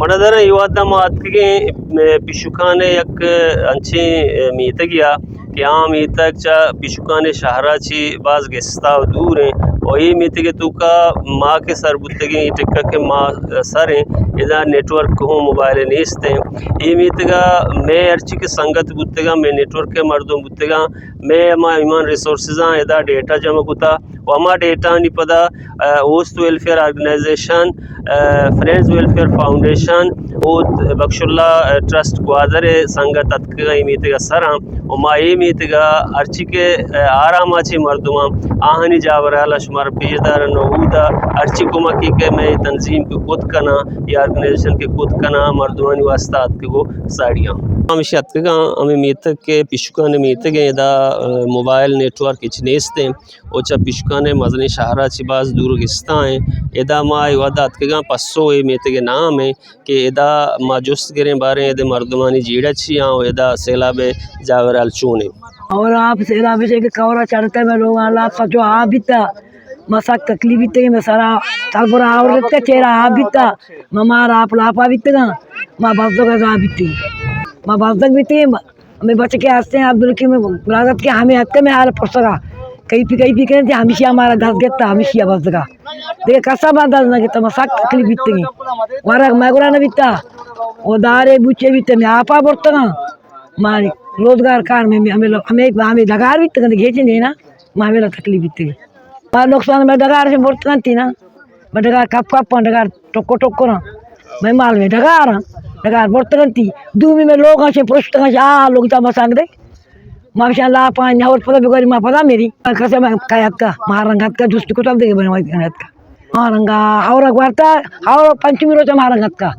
मनदर युवाता मातके पिशुकाने एक अंची मीतगिया कि मीतक चा पिशुकाने शहराची बाज गेस्ता दूर हैं और ये मीतगे तुका माँ के सर बुतगे टिक्का के माँ सर हैं इधर नेटवर्क हो मोबाइल नेस्ते ये मीतगा मैं अर्ची के संगत बुतगा मैं नेटवर्क के मर्दों बुतगा मैं अमा ह्यूमन रिसोर्सेज इधर डेटा जमा कुता वमा डेटा नहीं पता host welfare organization friends welfare foundation और बख्शुल्ला ट्रस्ट ग्वादर संगत अतका मीतगा सरा उमा ये मीतगा अर्ची के आरामाची मर्दुमा आहनी जावराला शुमार पेजदार नहूदा अर्ची कुमकी के मैं तंजीम के खुद कना या ऑर्गेनाइजेशन के खुद कना मर्दुमानी वास्ता अतके को साड़ियाँ हमेशा अतका हमें मीतक के पिशुकाने मीतगे इदा मोबाइल नेटवर्क इचनेस्ते ओचा पिशुकाने मजनी शहरा चिबाज दूर गिस्ता हैं इदा मा वादा अतका पस्सो ये मीतगे नाम है कि इदा माजुस्त गिरे बारे इदे मर्दुमानी जीड़ा छिया इदा सैलाबे जावराल चूने और आप सैलाबे से कवरा चढ़ते में लोग आला जो आ बिता मसाक तकलीफ इतने में सारा तलबरा आवरत का चेहरा आ बिता ममार आप लापा बितगा माँ बाजो का जा बिती माँ बाजक बिती हमें बच के हंसते हैं अब्दुल की में लागत के हमें हत्ते में हाल पुस्तका कहीं पी करें थे हमेशा हमारा दस गेता हमेशा बजगा देखे कसा बात दस ना गेता मसाक तकलीफ बितगी वारा मैगुरा न बिता वो दारे बुचे बिते में आपा बरतगा मारी रोजगार कार में हमें हमें लगार बितगा घेचे नहीं ना माँ हमें तकलीफ बितगी मार नुकसान में डगार से बरतगा थी ना मैं डगार कप डगार टोको ना मैं माल में डगार बरतगा थी दूमी में लोग से पुष्टगा आ लोग जमा सांग दे माशा ला पानी और पता बिगड़ी माँ पता मेरी कैसे मैं कायत का महारंगात का दुष्ट को तब देखे बने कायत का महारंगा और वार्ता और पंचमी रोज महारंगात का